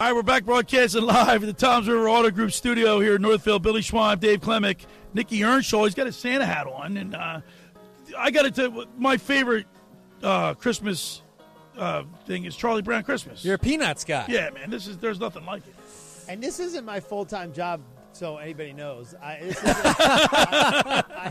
right, we're back broadcasting live at the Toms River Auto Group studio here in Northfield. Billy Schweim, Dave Klemick, Nikki Earnshaw. He's got a Santa hat on. And I got to tell you, my favorite Christmas thing is Charlie Brown Christmas. You're a Peanuts guy. Yeah, man. There's nothing like it. And this isn't my full-time job, so anybody knows. I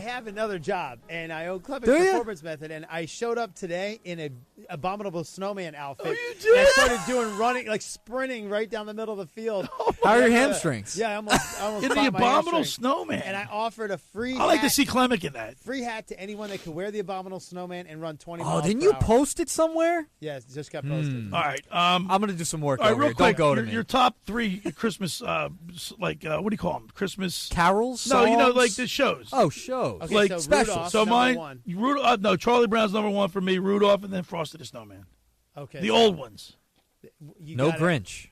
have another job, and I own Klemick Performance Method, and I showed up today in an abominable snowman outfit. Oh, you did? And I started doing running, like sprinting right down the middle of the field. How are your hamstrings? Yeah, I almost In the popped my abominable hamstring. snowman. And I offered a free I like to hat- see Klemick in that. free hat to anyone that could wear the abominable snowman and run 20 Oh, miles didn't per you hour. post it somewhere? Yeah, it just got posted. All right. I'm going to do some work All right, over real here. quick, Don't go to me. your top 3 Christmas, what do you call them? Christmas Carols? No, you know, songs? like the shows. Oh, shows. Okay, like so specials. Rudolph, So number mine, one. no, Charlie Brown's number 1 for me. Rudolph, and then Frosty the Snowman. Okay, The so old ones. you No gotta- Grinch.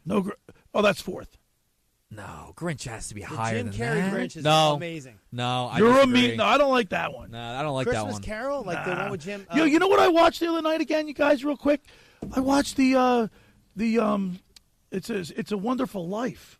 Oh, that's 4th. No, Grinch has to be The higher Jim than Carrey that. Grinch is no, amazing. No, I You're a disagree. mean. No, I don't like that one. No, I don't like that Christmas one. Carol, like the one with Jim. Yo, you know what I watched the other night again, you guys, real quick? I watched It's a Wonderful Life.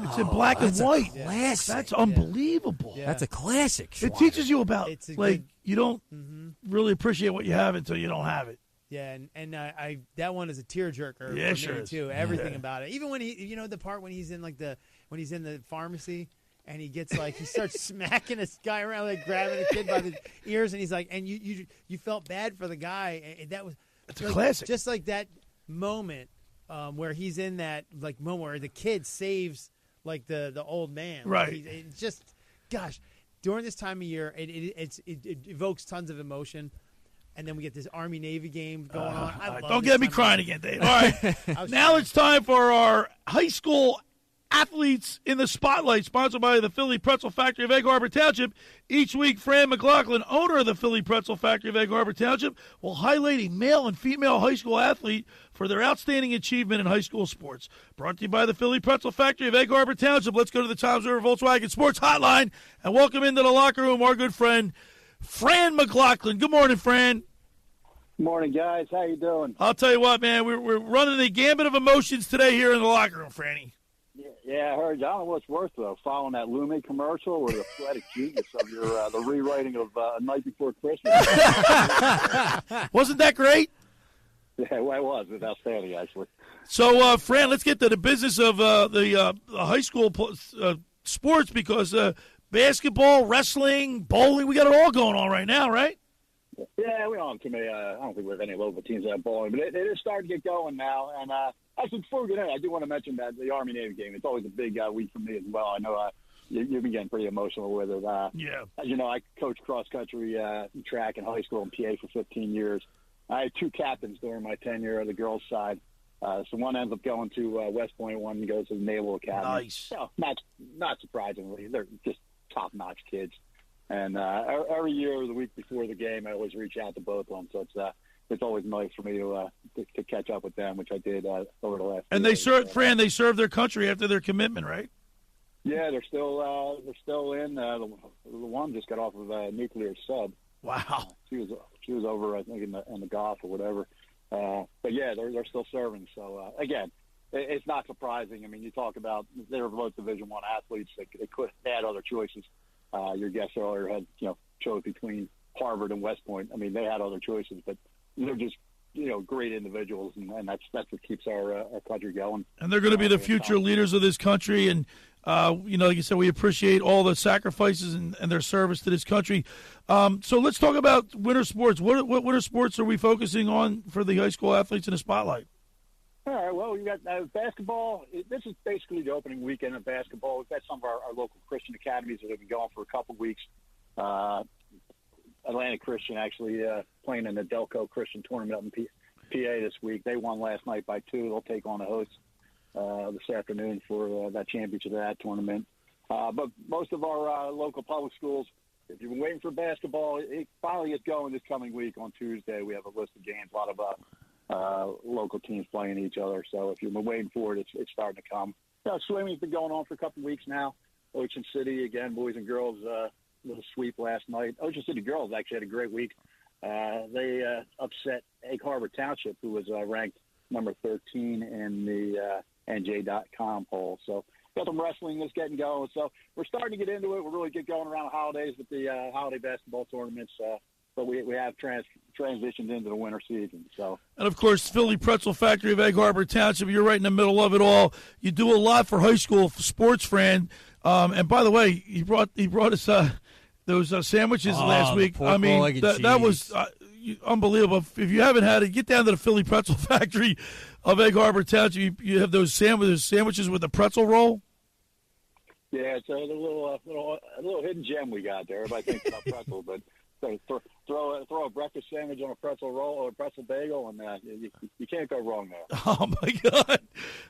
It's in black and that's a white. classic. That's unbelievable. Yeah. That's a classic. It Schweizer. teaches you about It's a like good- you don't really appreciate what you have until you don't have it. Yeah, and I that one is a tearjerker. Yeah, for sure me is. too. Everything Yeah. about it. Even when the part when he's in when he's in the pharmacy and he gets he starts smacking this guy around, like grabbing a kid by the ears, and he's like, and you felt bad for the guy. And that was It's a classic. Just like that moment where he's in that moment where the kid saves the old man. Right. It's just, gosh, during this time of year, it evokes tons of emotion. And then we get this Army-Navy game going on. I love Don't this get me time of crying year. again, Dave. All right. Now it's time for our high school athletes in the spotlight, sponsored by the Philly Pretzel Factory of Egg Harbor Township. Each week, Fran McLaughlin, owner of the Philly Pretzel Factory of Egg Harbor Township, will highlight a male and female high school athlete for their outstanding achievement in high school sports. Brought to you by the Philly Pretzel Factory of Egg Harbor Township. Let's go to the Toms River Volkswagen Sports Hotline and welcome into the locker room our good friend, Fran McLaughlin. Good morning, Fran. Morning, guys. How you doing? I'll tell you what, man. We're running the gambit of emotions today here in the locker room, Franny. Yeah, I heard. I don't know what's worse, though, following that Lume commercial or the athletic genius of your the rewriting of A Night Before Christmas. Wasn't that great? Yeah, well, it was. It was outstanding, actually. So, Fran, let's get to the business of the high school sports because basketball, wrestling, bowling, we got it all going on right now, right? Yeah, we don't have too many. I don't think we have any local teams that have bowling, but it is starting to get going now. And actually, before we get in, I do want to mention that the Army-Navy game. It's always a big week for me as well. I know you've been getting pretty emotional with it. Yeah. As you know, I coached cross-country track in high school in PA for 15 years. I had 2 captains during my tenure on the girls' side. So one ends up going to West Point, one goes to the Naval Academy. Nice. So, not surprisingly, they're just top-notch kids. And every year, the week before the game, I always reach out to both of them. So it's always nice for me to catch up with them, which I did over the last. And few they days. served, Fran. They served their country after their commitment, right? Yeah, they're still in. The one just got off of a nuclear sub. Wow. She was over, I think, in the Gulf or whatever. But yeah, they're still serving. So again, it's not surprising. I mean, you talk about they're both Division I athletes. They could have had other choices. Your guest earlier had chose between Harvard and West Point. I mean, they had other choices, but they're just great individuals, and that's what keeps our country going. And they're going to be the future leaders of this country. And like you said, we appreciate all the sacrifices and their service to this country. So let's talk about winter sports. What winter sports are we focusing on for the high school athletes in the spotlight? All right, well, we got basketball. This is basically the opening weekend of basketball. We've got some of our local Christian academies that have been going for a couple of weeks. Atlantic Christian actually playing in the Delco Christian tournament up in PA this week. They won last night by 2. They'll take on the hosts this afternoon for that championship of that tournament. But most of our local public schools, if you've been waiting for basketball, it finally gets going this coming week on Tuesday. We have a list of games, a lot of local teams playing each other. So if you've been waiting for it, it's starting to come. Swimming's been going on for a couple of weeks now. Ocean City, again, boys and girls, little sweep last night. Ocean City girls actually had a great week. They upset Egg Harbor Township, who was ranked number 13 in the NJ.com poll. So got some wrestling that's getting going. So we're starting to get into it. We'll really get going around the holidays with the holiday basketball tournaments. But we have transitioned into the winter season. So, and of course, Philly Pretzel Factory of Egg Harbor Township. You're right in the middle of it all. You do a lot for high school sports, Fran. And by the way, he brought us those sandwiches last week. Pork I mean, roll, egg and that was cheese. unbelievable. If you haven't had it, get down to the Philly Pretzel Factory of Egg Harbor Township. You have those sandwiches with the pretzel roll. Yeah, it's a little hidden gem we got there. Everybody thinks about pretzel, but throw a breakfast sandwich on a pretzel roll or a pretzel bagel, and you can't go wrong there. Oh my God,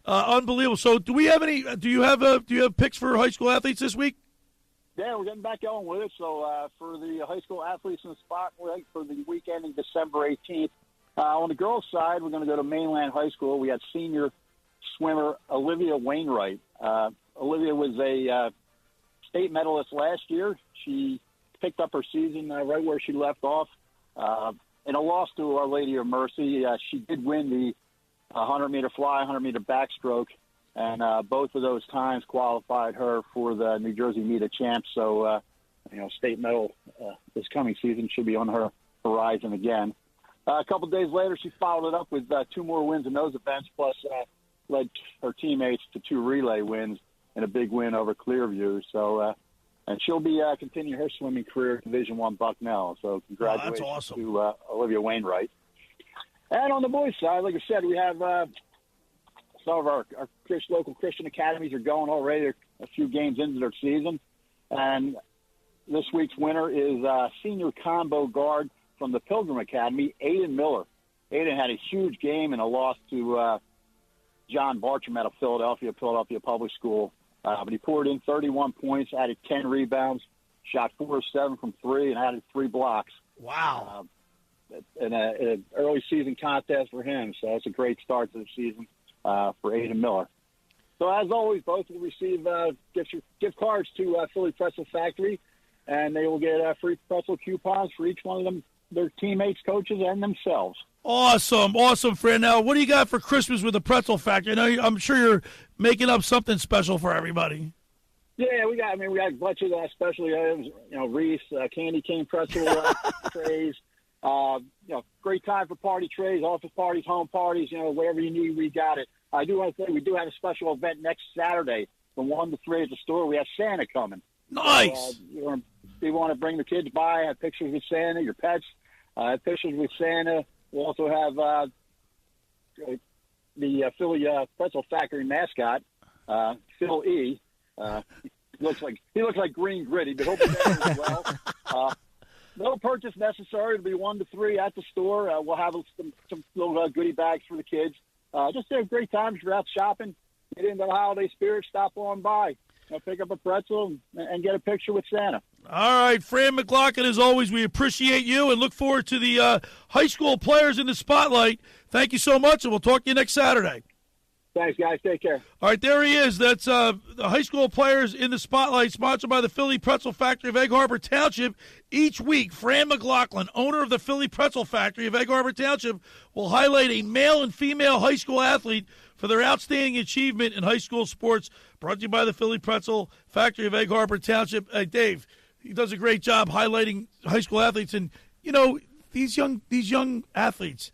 unbelievable! So, do we have any? Do you have picks for high school athletes this week? Yeah, we're getting back going with it. So for the high school athletes in the spotlight for the week ending December 18th, on the girls' side, we're going to go to Mainland High School. We had senior swimmer Olivia Wainwright. Olivia was a state medalist last year. She picked up her season right where she left off. In a loss to Our Lady of Mercy, she did win the 100-meter fly, 100-meter backstroke, and both of those times qualified her for the New Jersey Meet of Champs. So, state medal this coming season should be on her horizon again. A couple of days later, she followed it up with 2 more wins in those events, plus led her teammates to 2 relay wins and a big win over Clearview. So, and she'll be continuing her swimming career at Division I Bucknell. So congratulations awesome. to Olivia Wainwright. And on the boys' side, like I said, we have some of our local Christian academies are going already. They're a few games into their season. And this week's winner is senior combo guard from the Pilgrim Academy, Aiden Miller. Aiden had a huge game and a loss to John Bartram out of Philadelphia Public School. But he poured in 31 points, added 10 rebounds, shot 4 of 7 from 3, and added 3 blocks. Wow. In an early season contest for him. So that's a great start to the season for Aiden Miller. So as always, both will receive gift cards to Philly Pretzel Factory, and they will get free pretzel coupons for each one of them, their teammates, coaches, and themselves. Awesome, Fran. Now, what do you got for Christmas with the Pretzel Factory? I'm sure you're making up something special for everybody. Yeah, we got a bunch of specialty items. Reese, candy cane pretzel trays. Great time for party trays, office parties, home parties. Whatever you need, we got it. I do want to say we do have a special event next Saturday from 1 to 3 at the store. We have Santa coming. Nice. So, you want to bring the kids by, have pictures with Santa, your pets, have pictures with Santa. We'll also have the Philly Pretzel Factory mascot, Phil E. He looks like Green Gritty, but he'll be there as well. No purchase necessary. It'll be 1 to 3 at the store. We'll have some little goodie bags for the kids. Just have a great time if you're out shopping. Get into the holiday spirit. Stop on by. Pick up a pretzel and get a picture with Santa. All right, Fran McLaughlin, as always, we appreciate you and look forward to the high school players in the spotlight. Thank you so much, and we'll talk to you next Saturday. Thanks, guys. Take care. All right, there he is. That's the high school players in the spotlight, sponsored by the Philly Pretzel Factory of Egg Harbor Township. Each week, Fran McLaughlin, owner of the Philly Pretzel Factory of Egg Harbor Township, will highlight a male and female high school athlete for their outstanding achievement in high school sports. Brought to you by the Philly Pretzel Factory of Egg Harbor Township. Dave, he does a great job highlighting high school athletes, and these young athletes,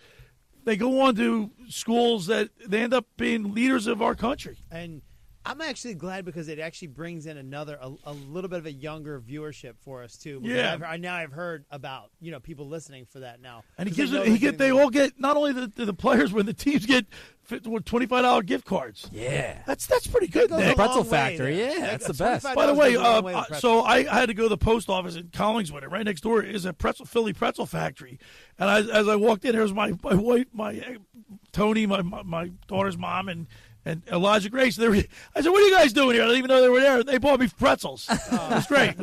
they go on to schools that they end up being leaders of our country. And I'm actually glad because it actually brings in a little bit of a younger viewership for us too. Because Yeah. I've heard about people listening for that now. And they all get, not only the players, when the teams get $25 gift cards. Yeah. That's pretty good, goes a Nick. long Pretzel way Factory, there. yeah, that's the best. $25 By the way, goes a long way with pretzel. so I had to go to the post office in Collingswood, and right next door is a Philly Pretzel Factory. And as I walked in, there was my wife, Tony, my daughter's mom, and Elijah Grace. I said, "What are you guys doing here?" I didn't even know they were there. They bought me pretzels. It was great.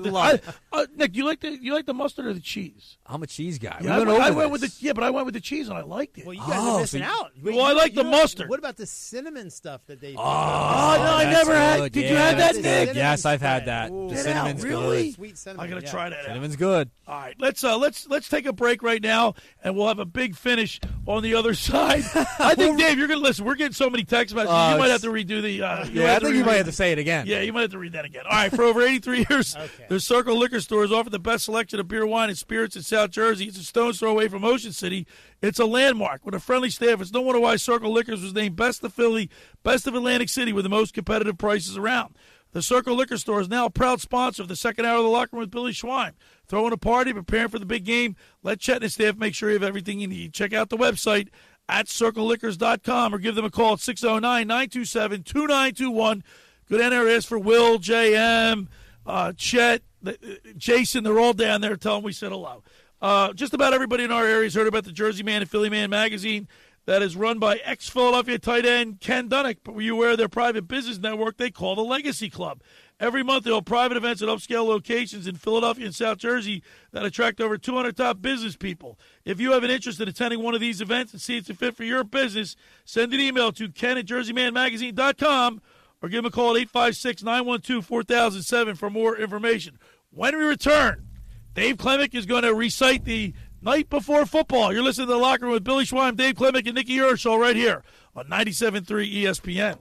Nick, you like the mustard or the cheese? I'm a cheese guy. Yeah, I went with the cheese, and I liked it. Well, you guys are missing out. I like the mustard. What about the cinnamon stuff that they? No, I never had. Did you have that, Nick? Yes, I've had that. Ooh. The Get cinnamon's really? good. Sweet cinnamon. I'm gonna try that out. Cinnamon's good. All right, let's take a break right now, and we'll have a big finish on the other side. I think, Dave, you're gonna listen. We're getting so many text messages. you might have it's- to redo the. Yeah, I think you might have to say it again. Yeah, you might have to read that again. All right, for over 83 years, Okay. the Circle Liquor Store has offered the best selection of beer, wine, and spirits in South Jersey. It's a stone's throw away from Ocean City. It's a landmark with a friendly staff. It's no wonder why Circle Liquors was named Best of Philly, Best of Atlantic City with the most competitive prices around. The Circle Liquor Store is now a proud sponsor of the second hour of the locker room with Billy Schweim. Throwing a party, preparing for the big game. Let Chet and his staff make sure you have everything you need. Check out the website at circleliquors.com or give them a call at 609-927-2921. Go down there and ask for Will, JM, Chet, Jason. They're all down there. Tell them we said hello. Just about everybody in our area has heard about the Jersey Man and Philly Man magazine that is run by ex-Philadelphia tight end Ken Dunnick. But were you aware of their private business network they call the Legacy Club? Every month, they'll have private events at upscale locations in Philadelphia and South Jersey that attract over 200 top business people. If you have an interest in attending one of these events and see it's a fit for your business, send an email to ken@jerseymanmagazine.com or give them a call at 856-912-4007 for more information. When we return, Dave Klemick is going to recite the night before football. You're listening to The Locker Room with Billy Schweim, Dave Klemick, and Nikki Urschel right here on 97.3 ESPN.